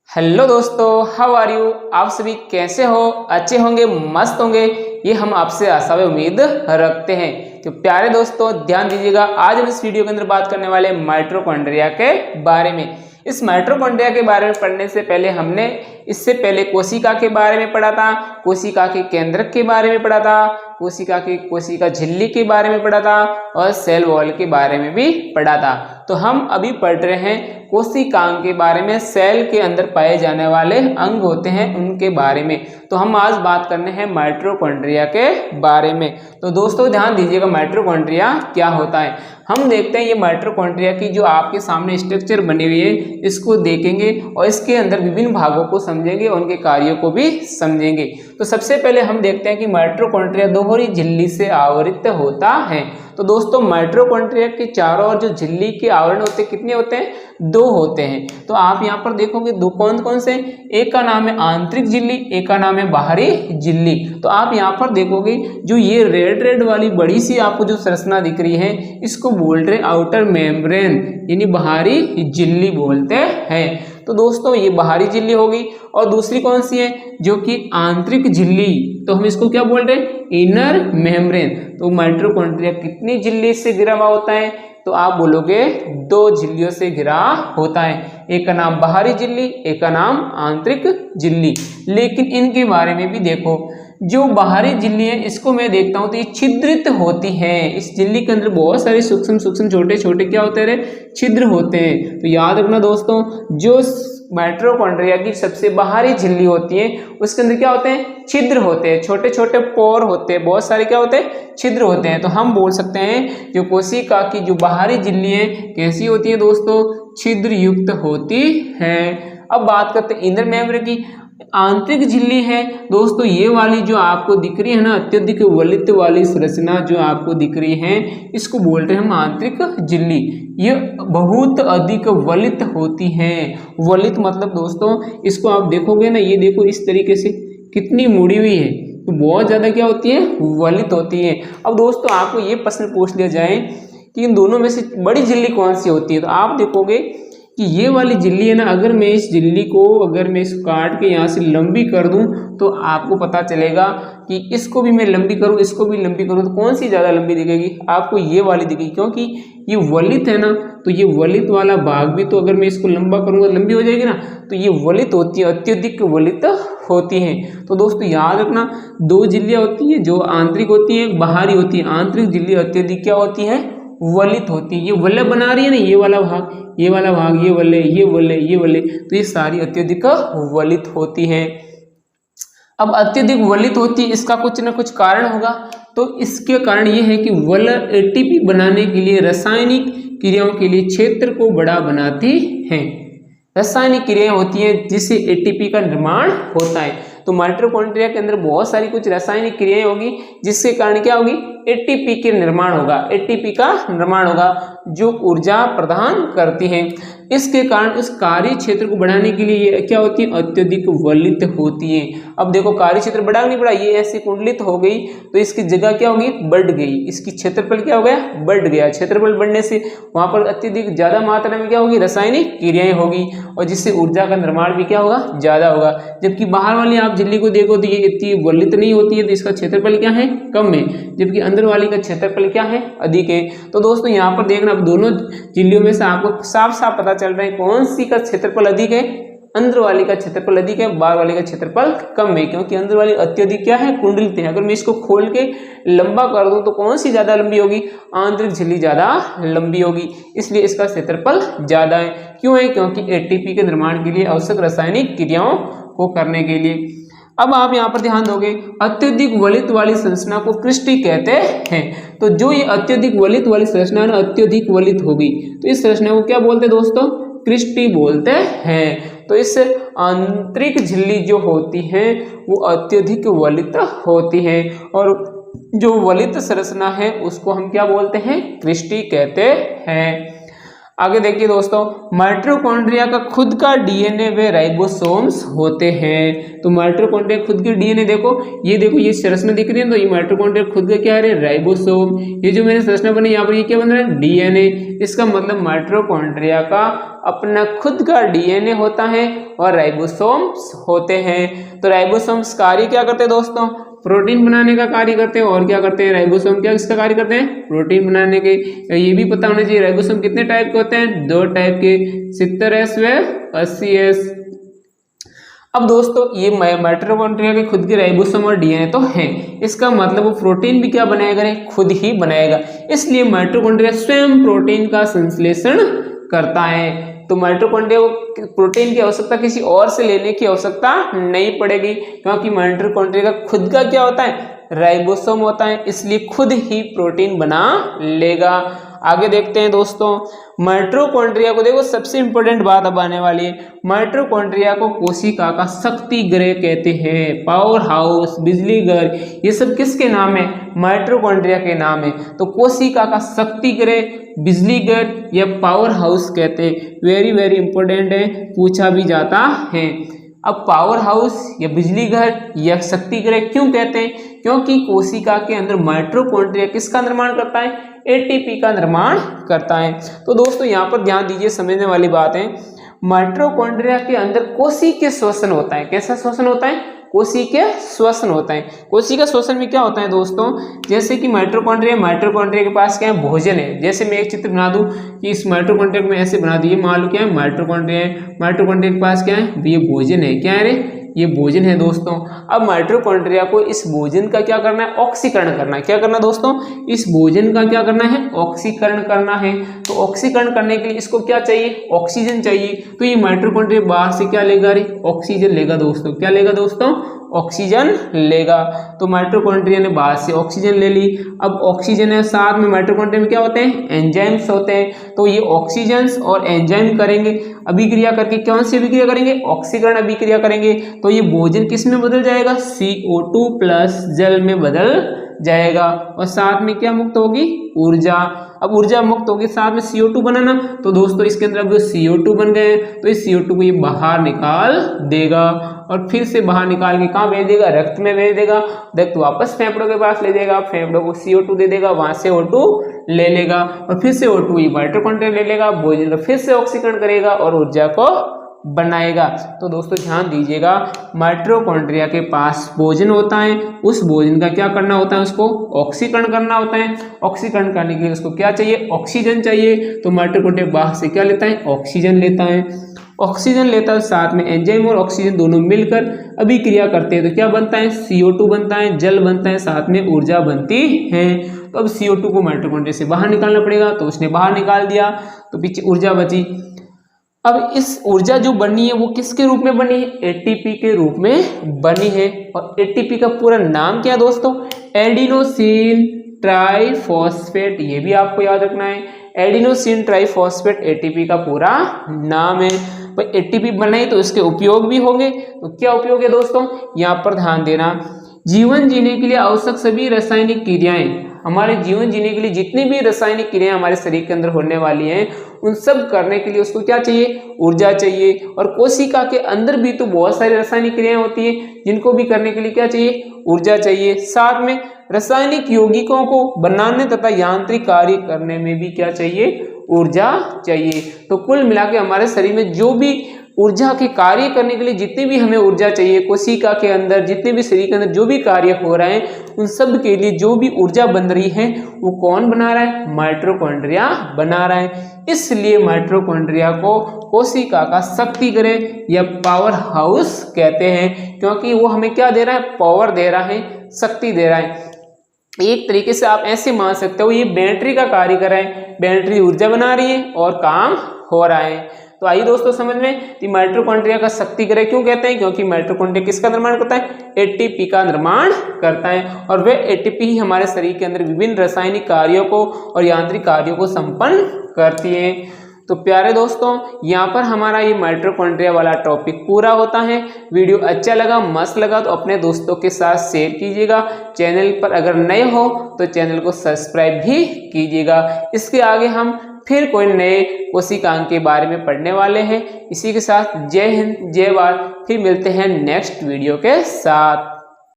Hello दोस्तों, how are you. आप सभी कैसे हो? अच्छे होंगे, मस्त होंगे, ये हम आपसे आशा व उम्मीद रखते हैं। तो प्यारे दोस्तों ध्यान दीजिएगा, आज हम इस वीडियो के अंदर बात करने वाले माइटोकॉन्ड्रिया के बारे में। इस माइटोकॉन्ड्रिया के बारे में पढ़ने से पहले हमने इससे पहले कोशिका के बारे में पढ़ा था, कोशिका के केंद्रक के बारे में पढ़ा था, कोशिका झिल्ली के बारे में पढ़ा था और सेल वॉल के बारे में भी पढ़ा था। तो हम अभी पढ़ रहे हैं कोशिकांग के बारे में, सेल के अंदर पाए जाने वाले अंग होते हैं उनके बारे में। तो हम आज बात करने हैं माइटोकॉन्ड्रिया के बारे में। तो दोस्तों ध्यान दीजिएगा, माइटोकॉन्ड्रिया क्या होता है। हम देखते हैं ये माइटोकॉन्ड्रिया की जो आपके सामने स्ट्रक्चर बनी हुई है इसको देखेंगे और इसके अंदर विभिन्न भागों को समझेंगे और उनके कार्यों को भी समझेंगे। तो सबसे पहले हम देखते हैं कि माइटोकॉन्ड्रिया दोहरी झिल्ली से आवृत होता है। तो दोस्तों माइटोकॉन्ड्रिया के चारों ओर जो झिल्ली के आवरण होते हैं कितने होते हैं? दो होते हैं। तो आप यहाँ पर देखोगे दो कौन कौन से, एक का नाम है आंतरिक झिल्ली, एक का नाम है बाहरी झिल्ली। तो आप यहाँ पर देखोगे जो ये रेड वाली बड़ी सी आपको जो संरचना दिख रही है इसको बोल रहे आउटर मेम्ब्रेन, यानी बाहरी झिल्ली बोलते हैं। तो दोस्तों ये बाहरी झिल्ली होगी और दूसरी कौन सी है जो कि आंतरिक झिल्ली, तो हम इसको क्या बोल रहे हैं? Inner membrane. तो माइटोकॉन्ड्रिया कितनी झिल्ली से घिरा हुआ होता है? तो आप बोलोगे दो झिल्लियों से घिरा होता है, एक का नाम बाहरी झिल्ली, एक का नाम आंतरिक झिल्ली। लेकिन इनके बारे में भी देखो, जो बाहरी झिल्ली है इसको मैं देखता हूं तो ये छिद्रित होती है। इस झिल्ली के अंदर बहुत सारे सूक्ष्म छोटे छोटे क्या होते हैं? छिद्र होते हैं। तो याद रखना दोस्तों, जो माइटोकॉन्ड्रिया की सबसे बाहरी झिल्ली होती है उसके अंदर क्या होते हैं? छिद्र होते हैं, छोटे छोटे पोर होते हैं, बहुत सारे क्या होते हैं? छिद्र होते हैं। तो हम बोल सकते हैं जो कोशिका की जो बाहरी झिल्ली है कैसी होती है दोस्तों? छिद्र युक्त होती है। अब बात करते हैं इनर मेम्ब्रेन की। आंतरिक झिल्ली है दोस्तों, ये वाली जो आपको दिख रही है ना, अत्यधिक वलित वाली संरचना जो आपको दिख रही है इसको बोल रहे हैं हम आंतरिक झिल्ली। ये बहुत अधिक वलित होती है। वलित मतलब दोस्तों इसको आप देखोगे ना, ये देखो इस तरीके से कितनी मुड़ी हुई है, तो बहुत ज्यादा क्या होती है? वलित होती है। अब दोस्तों आपको ये प्रश्न पूछ लिया जाए कि इन दोनों में से बड़ी झिल्ली कौन सी होती है, तो आप देखोगे कि ये वाली झिल्ली है ना, अगर मैं इस झिल्ली को इसको काट के यहाँ से लंबी कर दूं तो आपको पता चलेगा कि इसको भी मैं लंबी करूं, इसको भी लंबी करूं, तो कौन सी ज़्यादा लंबी दिखेगी? आपको ये वाली दिखेगी, क्योंकि ये वलित है ना। तो ये वलित वाला भाग भी, तो अगर मैं इसको लंबा करूंगा लंबी हो जाएगी ना। तो ये वलित होती है, अत्यधिक वलित होती है। तो दोस्तों याद रखना, दो झिल्लियाँ होती हैं, जो आंतरिक होती है, बाहरी होती है। आंतरिक झिल्ली अत्यधिक क्या होती है? वलित होती है। ये वलय बना रही है ना, ये वाला भाग, ये वाला भाग, ये वलय, ये वलय, ये वलय, तो ये सारी अत्यधिक वलित होती है। अब अत्यधिक वलित होती है, इसका कुछ ना कुछ कारण होगा। तो इसके कारण ये है कि वलय एटीपी बनाने के लिए, रासायनिक क्रियाओं के लिए क्षेत्र को बड़ा बनाती है। रासायनिक क्रियाएं होती हैं जिससे एटीपी का निर्माण होता है। तो माइटोकॉन्ड्रिया के अंदर बहुत सारी कुछ रासायनिक क्रियाएं होगी जिसके कारण क्या होगी? एटीपी के निर्माण होगा, एटीपी का निर्माण होगा जो ऊर्जा प्रदान करती है। इसके कारण इस कार्य क्षेत्र को बढ़ाने के लिए ये क्या होती है? अत्यधिक वलित होती है। अब देखो कार्य क्षेत्र बढ़ा नहीं बढ़ा, ये ऐसी कुंडलित हो गई तो इसकी जगह क्या होगी? बढ़ गई, इसकी क्षेत्रफल क्या हो गया? बढ़ गया। क्षेत्रफल बढ़ने से वहां पर अत्यधिक ज्यादा मात्रा में क्या होगी? रासायनिक क्रियाएं होगी और जिससे ऊर्जा का निर्माण भी क्या होगा? ज्यादा होगा। जबकि बाहर वाली आप झिल्ली को देखो तो ये इतनी वलित नहीं होती है, तो इसका क्षेत्रफल क्या है? कम है, जबकि अंदर वाली का क्षेत्रफल क्या है? अधिक है। तो दोस्तों यहाँ पर देखना, अब दोनों झिल्लियों में से आपको साफ साफ पता चल रहा है कौन सी का क्षेत्रफल अधिक है? अंदर वाली का क्षेत्रफल अधिक है, बाहर वाली का क्षेत्रफल कम है, क्योंकि अंदर वाली अत्यधिक क्या है? कुंडलित है। अगर मैं इसको खोल के लंबा कर दूं तो कौन सी ज्यादा लंबी होगी? आंतरिक झिल्ली ज्यादा लंबी होगी, इसलिए इसका क्षेत्रफल ज्यादा है। क्यों है? क्योंकि एटीपी के निर्माण के लिए आवश्यक रासायनिक क्रियाओं को करने के लिए। अब आप यहाँ पर ध्यान दोगे, अत्यधिक वलित वाली संरचना को क्रिस्टी कहते हैं। तो जो ये अत्यधिक वलित वाली संरचना है, अत्यधिक वलित होगी, तो इस संरचना को क्या बोलते हैं दोस्तों? क्रिस्टी बोलते हैं। तो इस आंतरिक झिल्ली जो होती है वो अत्यधिक वलित होती है और जो वलित संरचना है उसको हम क्या बोलते हैं? क्रिस्टी कहते हैं। आगे देखिए दोस्तों, माइटोकॉन्ड्रिया का खुद का डीएनए व राइबोसोम्स होते हैं। तो माइटोकॉन्ड्रिया खुद के डीएनए देखो, ये संरचना दिख रही है, तो ये माइटोकॉन्ड्रिया खुद का क्या है, राइबोसोम। ये जो मैंने संरचना बनी यहाँ पर, ये क्या बन रहा है, डीएनए। इसका मतलब माइटोकॉन्ड्रिया का अपना खुद का डीएनए होता है और राइबोसोम्स होते हैं। तो राइबोसोम्स कार्य क्या करते हैं दोस्तों, प्रोटीन बनाने का कार्य करते हैं। और क्या करते हैं, राइबोसोम क्या इसका कार्य करते हैं, प्रोटीन बनाने के। ये भी पता होना चाहिए राइबोसोम कितने टाइप के होते हैं, 2 टाइप के, 70S व 80S। अब दोस्तों ये माइटोकॉन्ड्रिया के खुद के राइबोसोम और डीएनए तो हैं, इसका मतलब वो प्रोटीन भी क्या बनाएगा, खुद ही बनाएगा। इसलिए माइटोकॉन्ड्रिया स्वयं प्रोटीन का संश्लेषण करता है। तो माइटोकॉन्ड्रिया को प्रोटीन की आवश्यकता किसी और से लेने की आवश्यकता नहीं पड़ेगी, क्योंकि माइटोकॉन्ड्रिया का खुद का क्या होता है, राइबोसोम होता है, इसलिए खुद ही प्रोटीन बना लेगा। आगे देखते हैं दोस्तों, माइटोकॉन्ड्रिया को देखो, सबसे इंपॉर्टेंट बात अब आने वाली है। माइटोकॉन्ड्रिया को कोशिका का शक्ति गृह कहते हैं, पावर हाउस, बिजली घर, ये सब किसके नाम है, माइटोकॉन्ड्रिया के नाम है। तो कोशिका का शक्ति गृह, बिजली घर या पावर हाउस कहते हैं। वेरी वेरी इंपॉर्टेंट है, पूछा भी जाता है। अब पावर हाउस या बिजली घर या शक्ति गृह क्यों कहते हैं, क्योंकि कोशिका के अंदर माइटोकॉन्ड्रिया किसका निर्माण करता है, एटीपी का निर्माण करता है। तो दोस्तों यहाँ पर ध्यान दीजिए, समझने वाली बात है। माइटोकॉन्ड्रिया के अंदर कोशिकीय श्वसन होता है। कैसा श्वसन होता है, कोशिकीय श्वसन होता है। कोशिका श्वसन में क्या होता है दोस्तों, जैसे कि माइटोकॉन्ड्रिया के पास क्या है, भोजन है। जैसे मैं एक चित्र बना दूं कि इस माइटोकॉन्ड्रिया को मैं ऐसे बना दूं, ये मान लो क्या है, माइटोकॉन्ड्रिया है। माइटोकॉन्ड्रिया के पास क्या है, ये भोजन है। क्या है रे, ये भोजन है दोस्तों। अब माइटोकॉन्ड्रिया को इस भोजन का क्या करना है, ऑक्सीकरण करना है। क्या करना है दोस्तों, इस भोजन का क्या करना है, ऑक्सीकरण करना है। तो ऑक्सीकरण करने के लिए इसको क्या चाहिए, ऑक्सीजन चाहिए। तो ये माइटोकॉन्ड्रिया बाहर से क्या लेगा रे, ऑक्सीजन लेगा दोस्तों। क्या लेगा दोस्तों, ऑक्सीजन लेगा। तो माइटोकॉन्ड्रिया ने बाहर से ऑक्सीजन ले ली। अब ऑक्सीजन है, साथ में माइटोकॉन्ड्रिया में क्या होते हैं, एंजाइम्स होते हैं। तो ये ऑक्सीजन्स और एंजाइम करेंगे अभिक्रिया करके, कौन सी अभिक्रिया करेंगे, ऑक्सीकरण अभिक्रिया करेंगे। तो ये भोजन किस में बदल जाएगा, CO2 प्लस जल में बदल जाएगा। और साथ में क्या मुक्त होगी, ऊर्जा। अब ऊर्जा मुक्त होगी, साथ में CO2 बनाना। तो दोस्तों इसके अंदर अब CO2 बन गए, तो इस CO2 को ये बाहर निकाल देगा और फिर से बाहर निकाल के कहाँ भेज देगा, रक्त में भेज देगा। रक्त वापस फेफड़ों के पास ले जाएगा, फेफड़ों को CO2 दे देगा, वहां से O2 ले लेगा और फिर से O2 ये माइटोकॉन्ड्रिया ले लेगा, भोजन का फिर से ऑक्सीकरण करेगा और ऊर्जा को बनाएगा। तो दोस्तों ध्यान दीजिएगा, माइटोकॉन्ड्रिया के पास भोजन होता है, उस भोजन का क्या करना होता है, उसको ऑक्सीकरण करना होता है। ऑक्सीकरण करने के लिए उसको क्या चाहिए, ऑक्सीजन चाहिए। तो माइटोकॉन्ड्रिया बाहर से क्या लेता है, ऑक्सीजन लेता है। ऑक्सीजन लेता है, साथ में एंजाइम और ऑक्सीजन दोनों मिलकर अभिक्रिया करते हैं। तो क्या बनता है, CO2 बनता है, जल बनता है, साथ में ऊर्जा बनती है। तो अब CO2 को माइटोकॉन्ड्रिया से बाहर निकालना पड़ेगा, तो उसने बाहर निकाल दिया, तो पीछे ऊर्जा बची। अब इस ऊर्जा जो बनी है वो किसके रूप में बनी है, एटीपी के रूप में बनी है। और एटीपी का पूरा नाम क्या है दोस्तों, एडिनोसिन ट्राइफॉस्फेट। ये भी आपको याद रखना है, एडिनोसिन ट्राइफॉस्फेट एटीपी का पूरा नाम है। पर एटीपी बनाई तो इसके उपयोग भी होंगे। तो क्या उपयोग है दोस्तों, यहाँ पर ध्यान देना। जीवन जीने के लिए आवश्यक सभी रासायनिक क्रियाएं, हमारे जीवन जीने के लिए जितनी भी रासायनिक क्रियाएं हमारे शरीर के अंदर होने वाली हैं, उन सब करने के लिए उसको क्या चाहिए, ऊर्जा चाहिए। और कोशिका के अंदर भी तो बहुत सारी रासायनिक क्रियाएं होती हैं, जिनको भी करने के लिए क्या चाहिए, ऊर्जा चाहिए। साथ में रासायनिक यौगिकों को बनाने तथा यांत्रिक कार्य करने में भी क्या चाहिए, ऊर्जा चाहिए। तो कुल मिला के हमारे शरीर में जो भी ऊर्जा के कार्य करने के लिए जितनी भी हमें ऊर्जा चाहिए, कोशिका के अंदर जितने भी शरीर के अंदर जो भी कार्य हो रहे हैं, उन सब के लिए जो भी ऊर्जा बन रही है वो कौन बना रहा है, माइटोकॉन्ड्रिया बना रहा है। इसलिए माइटोकॉन्ड्रिया को कोशिका का शक्ति गृह या पावर हाउस कहते हैं, क्योंकि वो हमें क्या दे रहा है, पावर दे रहा है, शक्ति दे रहा है। एक तरीके से आप ऐसे मान सकते हो, ये बैटरी का कार्य कर रहा है, बैटरी ऊर्जा बना रही है और काम हो रहा है। तो आइए दोस्तों समझ में, कि माइटोकॉन्ड्रिया का शक्ति गृह क्यों कहते हैं, क्योंकि माइटोकॉन्ड्रिया किसका निर्माण करता है, एटीपी का निर्माण करता है। और वह एटीपी ही हमारे शरीर के अंदर विभिन्न रासायनिक कार्यों को और यांत्रिक कार्यों को संपन्न करती है। तो प्यारे दोस्तों, यहाँ पर हमारा ये माइटोकॉन्ड्रिया वाला टॉपिक पूरा होता है। वीडियो अच्छा लगा, मस्त लगा तो अपने दोस्तों के साथ शेयर कीजिएगा। चैनल पर अगर नए हो तो चैनल को सब्सक्राइब भी कीजिएगा। इसके आगे हम फिर कोई नए कोशिकांग के बारे में पढ़ने वाले हैं। इसी के साथ जय हिंद, जय भारत। फिर मिलते हैं नेक्स्ट वीडियो के साथ।